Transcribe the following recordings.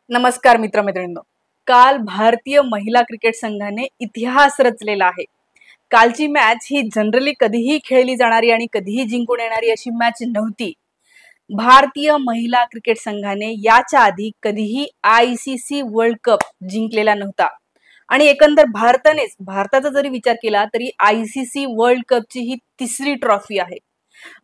नमस्कार मित्रमैत्रिणींनो. काल भारतीय महिला क्रिकेट संघाने इतिहास रचलेला आहे. कालची मॅच ही जनरली कधीही खेळली जाणारी आणि कधीही जिंकून येणारी अशी मॅच नव्हती. भारतीय महिला क्रिकेट संघाने याच्या आधी कधीही ICC वर्ल्ड कप जिंकलेला नव्हता. आणि एकंदर भारताचा जरी विचार केला तरी ICC वर्ल्ड कपची ही तिसरी ट्रॉफी आहे.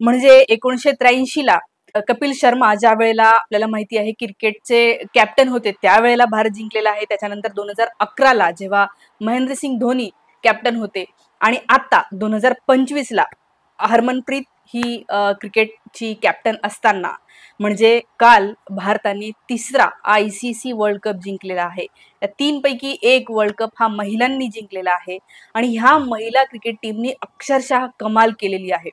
म्हणजे 1983 ला कपिल शर्मा ज्या वेळेला आपल्याला माहिती आहे क्रिकेटचे कॅप्टन होते त्यावेळेला भारत जिंकलेला आहे. त्याच्यानंतर 2011 ला जेव्हा महेंद्रसिंग धोनी कॅप्टन होते आणि आता 2025 ला हरमनप्रीत ही क्रिकेटची कॅप्टन असताना म्हणजे काल भारताने तिसरा ICC वर्ल्ड कप जिंकलेला आहे. या तीनपैकी एक वर्ल्ड कप हा महिलांनी जिंकलेला आहे आणि ह्या महिला क्रिकेट टीमनी अक्षरशः कमाल केलेली आहे.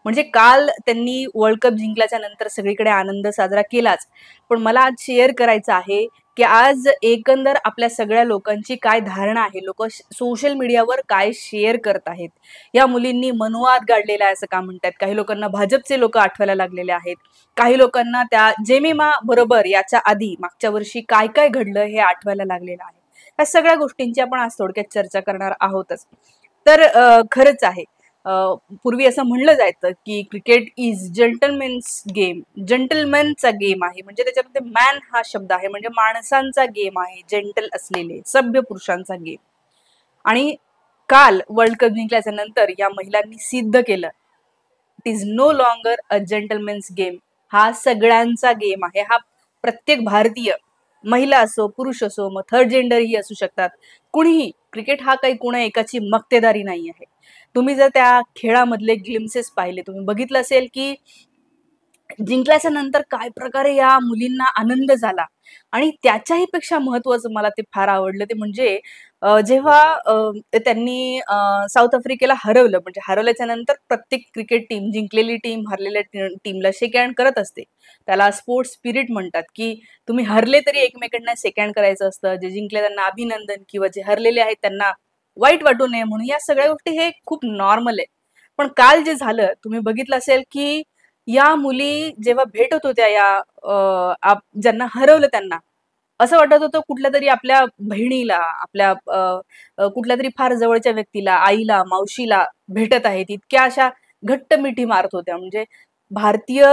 म्हणजे काल त्यांनी वर्ल्ड कप जिंकल्याच्या नंतर सगळीकडे आनंद साजरा केलाच, पण मला आज शेअर करायचं आहे की आज एकंदर आपल्या सगळ्या लोकांची काय धारणा आहे, लोक सोशल मीडियावर काय शेअर करत आहेत. या मुलींनी मनुवाद गाडलेला आहे असं का म्हणतात. काही लोकांना भाजपचे लोक आठवायला लागलेले आहेत, काही लोकांना त्या जेमिमा बरोबर याच्या आधी मागच्या वर्षी काय काय घडलं हे आठवायला लागलेलं आहे. या सगळ्या गोष्टींची आपण आज थोडक्यात चर्चा करणार आहोतच. तर खरंच आहे, पूर्वी असं म्हणलं जायचं की क्रिकेट इज जेंटलमेन्स गेम, जेंटलमॅनचा गेम आहे. म्हणजे त्याच्यामध्ये मॅन हा शब्द आहे, म्हणजे माणसांचा गेम आहे, जेंटल असलेले सभ्य पुरुषांचा गेम. आणि काल वर्ल्ड कप जिंकल्याच्या नंतर या महिलांनी सिद्ध केलं it is no longer a gentleman's game. हा सगळ्यांचा गेम आहे. हा प्रत्येक भारतीय, महिला असो पुरुष असो, मग थर्ड जेंडर ही असू शकतात, कुणीही, क्रिकेट हा काही कोणा एकाची मक्तेदारी नाही आहे. तुम्ही जर त्या खेळामधले ग्लिम्सेस पाहिले, तुम्ही बघितलं असेल की जिंकल्याच्या नंतर काय प्रकारे या मुलींना आनंद झाला. आणि त्याच्याही पेक्षा महत्वाचं मला ते फार आवडलं ते म्हणजे जेव्हा त्यांनी साऊथ आफ्रिकेला हरवलं, म्हणजे हरवल्याच्या नंतर प्रत्येक क्रिकेट टीम, जिंकलेली टीम हरलेल्या टीमला शेक हँड करत असते. त्याला स्पोर्ट्स स्पिरिट म्हणतात की तुम्ही हरले तरी एकमेकांना शेक हँड करायचं असतं. जे जिंकले त्यांना अभिनंदन किंवा जे हरलेले आहेत त्यांना वाईट वाटू नये म्हणून या सगळ्या गोष्टी हे खूप नॉर्मल आहे. पण काल जे झालं तुम्ही बघितलं असेल की या मुली जेव्हा भेटत होत्या या ज्यांना हरवलं त्यांना असं वाटत होतं कुठल्या तरी आपल्या बहिणीला, आपल्या कुठल्या तरी फार जवळच्या व्यक्तीला, आईला, मावशीला भेटत आहेत. इतक्या अशा घट्ट मिठी मारत होत्या. म्हणजे भारतीय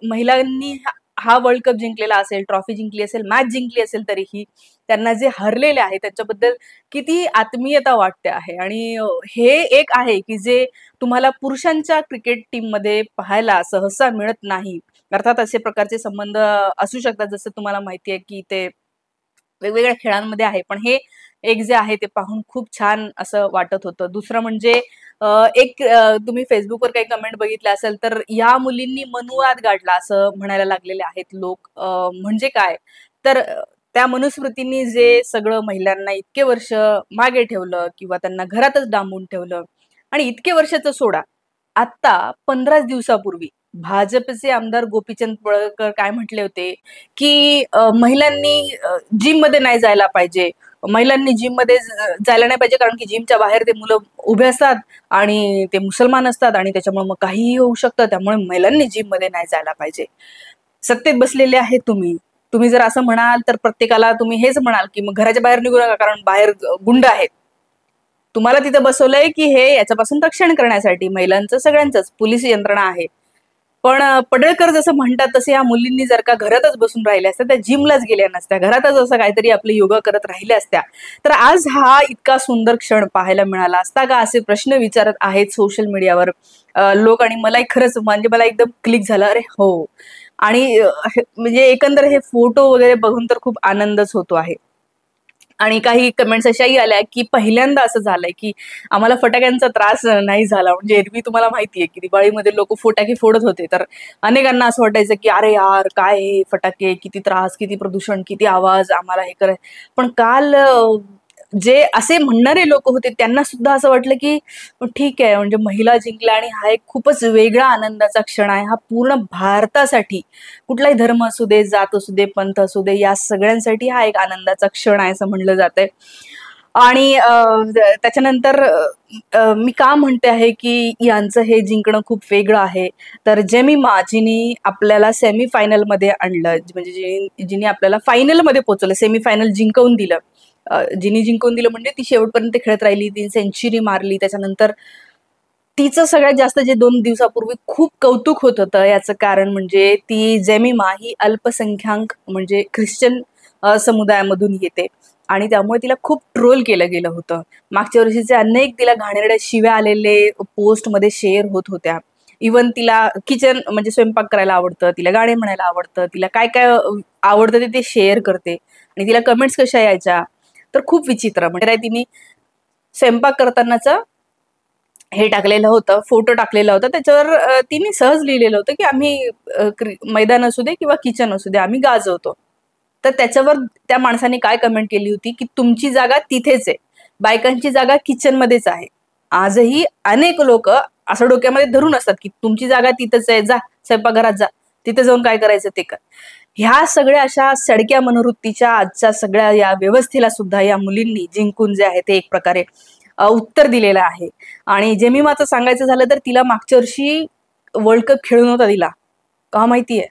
महिलांनी हा वर्ल्ड कप जिंकलेला असेल, ट्रॉफी जिंकली असेल, मॅच जिंकली असेल, तरीही त्यांना जे हरलेले आहे त्याच्याबद्दल किती आत्मीयता वाटते आहे. आणि हे एक आहे की जे तुम्हाला पुरुषांच्या क्रिकेट टीम मध्ये पाहायला सहसा मिळत नाही. अर्थात असे प्रकारचे संबंध असू शकतात, जसं तुम्हाला माहिती आहे की ते वेगवेगळ्या खेळांमध्ये आहे, पण हे एक जे आहे ते पाहून खूप छान असं वाटत होतं. दुसरं म्हणजे एक तुम्ही फेसबुकवर काही कमेंट बघितल्या असेल तर या मुलींनी मनुवाद गाडला असं म्हणायला लागलेले आहेत लोक. म्हणजे काय तर त्या मनुस्मृतींनी जे सगळं महिलांना इतके वर्ष मागे ठेवलं किंवा त्यांना घरातच डांबून ठेवलं. आणि इतके वर्षाचं सोडा, आता 15 दिवसापूर्वी भाजपचे आमदार गोपीचंद पडळकर काय म्हटले होते की महिलांनी जिम मध्ये नाही जायला पाहिजे, महिलांनी जिम मध्ये जायला नाही पाहिजे, कारण की जिमच्या बाहेर ते मुलं उभे असतात आणि ते मुसलमान असतात आणि त्याच्यामुळे मग काहीही होऊ शकतं, त्यामुळे महिलांनी जिम मध्ये नाही जायला पाहिजे. सत्तेत बसलेले आहेत तुम्ही, तुम्ही जर असं म्हणाल तर प्रत्येकाला तुम्ही हेच म्हणाल की मग घराच्या बाहेर निघू नका कारण बाहेर गुंड आहेत. तुम्हाला तिथे बसवलंय की हे याच्यापासून रक्षण करण्यासाठी, महिलांचं सगळ्यांचंच पोलीस यंत्रणा आहे. पण पडळकर जसं म्हणतात तसे या मुलींनी जर का घरातच बसून राहिल्या असत्या, त्या जिमलाच गेल्या नसत्या, घरातच असं काहीतरी आपले योगा करत राहिल्या असत्या, तर आज हा इतका सुंदर क्षण पाहायला मिळाला असता का, असे प्रश्न विचारत आहेत सोशल मीडियावर लोक. आणि मलाही खरंच म्हणजे मला एकदम क्लिक झालं, अरे हो. आणि म्हणजे एकंदर हे फोटो वगैरे बघून तर खूप आनंदच होतो आहे. आणि काही कमेंट्स अशाही आल्या की पहिल्यांदा असं झालंय की आम्हाला फटाक्यांचा त्रास नाही झाला. म्हणजे एरवी तुम्हाला माहितीये की दिवाळीमध्ये लोक फटाके फोडत होते, तर अनेकांना असं वाटायचं की अरे यार काय हे फटाके, किती त्रास, किती प्रदूषण, किती आवाज, आम्हाला हे कराय. पण काल जे असे म्हणणारे लोक होते त्यांना सुद्धा असं वाटलं की ठीक आहे, म्हणजे महिला जिंकल्या आणि हा एक खूपच वेगळा आनंदाचा क्षण आहे. हा पूर्ण भारतासाठी, कुठलाही धर्म असू दे, जात असू दे, पंथ असू दे, या सगळ्यांसाठी हा एक आनंदाचा क्षण आहे असं म्हणलं जातंय. आणि त्याच्यानंतर मी का म्हणते आहे की यांचं हे जिंकणं खूप वेगळं आहे, तर जेमिमा जिने आपल्याला सेमीफायनल मध्ये आणलं, म्हणजे जिने आपल्याला फायनल मध्ये पोहोचवलं, सेमीफायनल जिंकवून दिलं. जिने जिंकवून दिलं म्हणजे ती शेवटपर्यंत खेळत राहिली, ती सेंचुरी मारली. त्याच्यानंतर तिचं सगळ्यात जास्त जे 2 दिवसापूर्वी खूप कौतुक होत होतं, याचं कारण म्हणजे ती जेमिमा ही अल्पसंख्याक म्हणजे ख्रिश्चन समुदायामधून येते आणि त्यामुळे तिला खूप ट्रोल केलं गेलं होतं. मागच्या वर्षीचे अनेक तिला घाणेरड्या शिव्या आलेले पोस्टमध्ये शेअर होत होत्या. इव्हन तिला किचन म्हणजे स्वयंपाक करायला आवडतं, तिला गाणे म्हणायला आवडतं, तिला काय काय आवडतं ते शेअर करते आणि तिला कमेंट्स कशा यायच्या तर खूप विचित्र. म्हणजे तिने स्वयंपाक करतानाचा हे टाकलेलं होतं, फोटो टाकलेला होता. त्याच्यावर तिने सहज लिहिलेलं होतं की आम्ही मैदान असू दे किंवा किचन असू दे आम्ही गाजवतो. तर त्याच्यावर त्या माणसाने काय कमेंट केली होती की तुमची जागा तिथेच आहे, बायकांची जागा किचन मध्येच आहे. आजही अनेक लोक असं डोक्यामध्ये धरून असतात की तुमची जागा तिथंच आहे, जा स्वयंपाकघरात जा, तिथे जाऊन काय करायचं ते कर. ह्या सगळ्या अशा सडक्या मनोवृत्तीच्या आजच्या सगळ्या या व्यवस्थेला सुद्धा या मुलींनी जिंकून जे आहे ते एक प्रकारे उत्तर दिलेलं आहे. आणि जेमिमाचं सांगायचं झालं तर तिला मागच्या वर्षी वर्ल्ड कप खेळू नव्हता दिला. का माहितीये?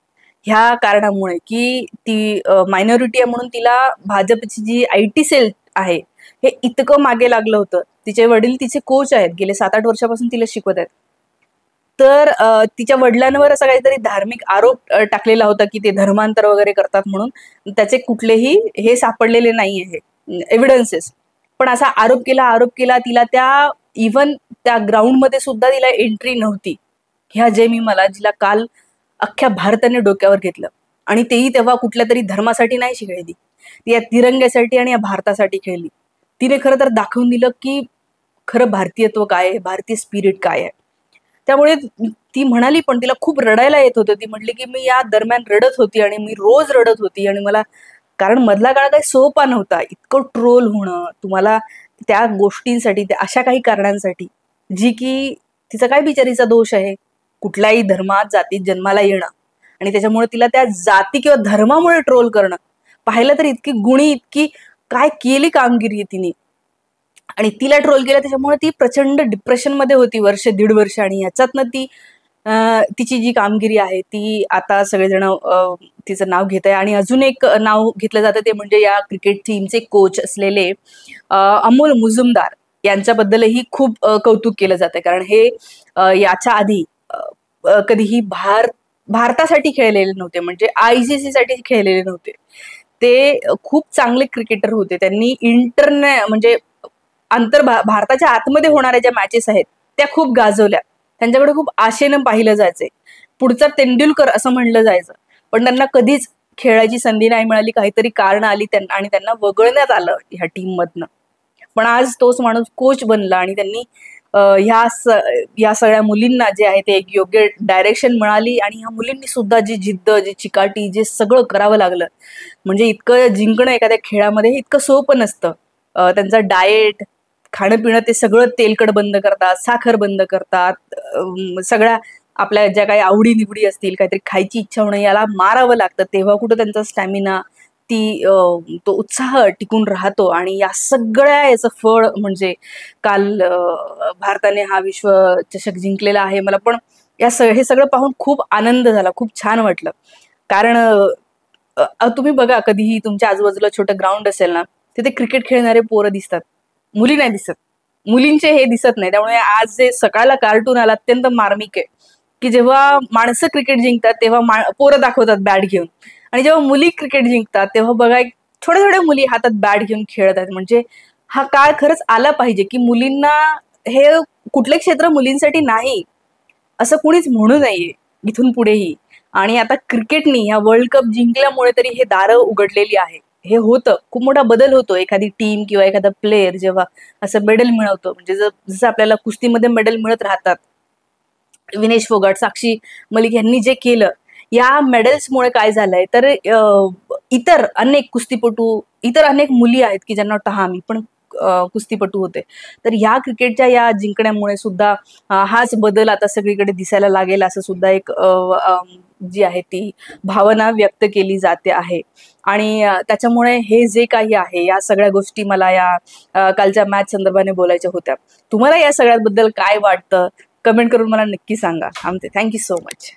ह्या कारणामुळे की ती मायनॉरिटी आहे म्हणून तिला भाजपची जी IT सेल आहे हे इतकं मागे लागलं होतं. तिचे वडील तिचे कोच आहेत, गेले 7-8 वर्षापासून तिला शिकवत आहेत. तर तिच्या वडिलांवर असा काहीतरी धार्मिक आरोप टाकलेला होता की ते धर्मांतर वगैरे करतात म्हणून. त्याचे कुठलेही हे सापडलेले नाही आहे एव्हिडन्सेस. पण असा आरोप केला तिला त्या इव्हन त्या ग्राउंडमध्ये सुद्धा तिला एंट्री नव्हती. ह्या जेमिमाला जिला काल अख्ख्या भारताने डोक्यावर घेतलं आणि तेही तेव्हा कुठल्या तरी धर्मासाठी नाही खेळली, ती या तिरंग्यासाठी आणि या भारतासाठी खेळली. तिने खरं तर दाखवून दिलं की खरं भारतीयत्व काय आहे, भारतीय स्पिरिट काय आहे. त्यामुळे ती म्हणाली, पण तिला खूप रडायला येत होतं. ती म्हटली की मी या दरम्यान रडत होती आणि मी रोज रडत होती आणि मला कारण मधला काळ काही सोपा नव्हता. इतकं ट्रोल होणं तुम्हाला त्या गोष्टींसाठी, त्या अशा काही कारणांसाठी जी की तिचा काय बिचारीचा दोष आहे, कुठल्याही धर्मात जातीत जन्माला येणं आणि त्याच्यामुळे तिला त्या जाती किंवा धर्मामुळे ट्रोल करणं. पाहिलं तर इतकी गुणी, इतकी काय केली कामगिरी आहे तिने आणि तिला ट्रोल केलं त्याच्यामुळे ती प्रचंड डिप्रेशन मध्ये होती वर्ष दीड वर्ष आणि ह्याच्यातनं ती तिची जी कामगिरी आहे ती आता सगळेजण तिचं नाव घेत आहे. आणि अजून एक नाव घेतलं जातं ते म्हणजे या क्रिकेट टीमचे कोच असलेले अमोल मुजुमदार यांच्याबद्दलही खूप कौतुक केलं जातं. कारण हे याच्या आधी कधीही भारतासाठी खेळलेले नव्हते, म्हणजे ICC साठी खेळलेले नव्हते. ते खूप चांगले क्रिकेटर होते. त्यांनी म्हणजे भारताच्या आतमध्ये होणाऱ्या ज्या मॅचेस आहेत त्या खूप गाजवल्या. त्यांच्याकडे खूप आशेनं पाहिलं जायचंय, पुढचा तेंडुलकर असं म्हणलं जायचं. पण त्यांना कधीच खेळायची संधी नाही मिळाली, काहीतरी कारण आली आणि त्यांना वगळण्यात आलं ह्या टीम मधनं. पण आज तोच माणूस कोच बनला आणि त्यांनी या सगळ्या मुलींना जे आहे ते एक योग्य डायरेक्शन मिळाली आणि ह्या मुलींनी सुद्धा जी जिद्द, जी चिकाटी, जे सगळं करावं लागलं. म्हणजे इतकं जिंकणं एखाद्या खेळामध्ये इतकं सोपं नसतं. त्यांचा डाएट, खाणं पिणं ते सगळं तेलकट बंद करतात, साखर बंद करतात, सगळ्या आपल्या ज्या काही आवडी निवडी असतील, काहीतरी खायची इच्छा होणं, याला मारावं लागतं. तेव्हा कुठं त्यांचा स्टॅमिना, तो उत्साह टिकून राहतो. आणि या सगळ्या याचं फळ म्हणजे काल भारताने हा विश्वचषक जिंकलेला आहे. मला पण हे सगळं पाहून खूप आनंद झाला, खूप छान वाटलं. कारण तुम्ही बघा, कधीही तुमच्या आजूबाजूला छोटं ग्राउंड असेल ना, तिथे क्रिकेट खेळणारे पोरं दिसतात, मुली नाही दिसत. मुलींचे हे दिसत नाही. त्यामुळे आज जे सकाळला कार्टून आला अत्यंत मार्मिक आहे की जेव्हा माणसं क्रिकेट जिंकतात तेव्हा पोरं दाखवतात बॅट घेऊन, आणि जेव्हा मुली क्रिकेट जिंकतात तेव्हा बघा थोड्या थोड्या मुली हातात बॅट घेऊन खेळत आहेत. म्हणजे हा काळ खरंच आला पाहिजे की मुलींना हे कुठले क्षेत्र मुलींसाठी नाही असं कुणीच म्हणू नये इथून पुढेही. आणि आता क्रिकेटनी ह्या वर्ल्ड कप जिंकल्यामुळे तरी हे दारं उघडलेली आहे. हे होतं, खूप मोठा बदल होतो. एखादी टीम किंवा एखादा प्लेअर जेव्हा असं मेडल मिळवतो, म्हणजे जसं आपल्याला कुस्तीमध्ये मेडल मिळत राहतात, विनेश फोगाट, साक्षी मलिक यांनी जे केलं, या मेडल्समुळे काय झालंय तर इतर अनेक कुस्तीपटू, इतर अनेक मुली आहेत की ज्यांना वाटतं हा मी पण कुस्तीपटू होते. तर ह्या क्रिकेटच्या या जिंकण्यामुळे सुद्धा हाच बदल आता सगळीकडे दिसायला लागेल असं सुद्धा एक जी आहे ती भावना व्यक्त केली जाते आहे आणि त्याच्यामुळे हे जे काही आहे या सगळ्या गोष्टी मला या कालच्या मॅच संदर्भाने बोलायच्या होत्या. तुम्हाला या सगळ्याबद्दल काय वाटतं कमेंट करून मला नक्की सांगा. Thank you so much.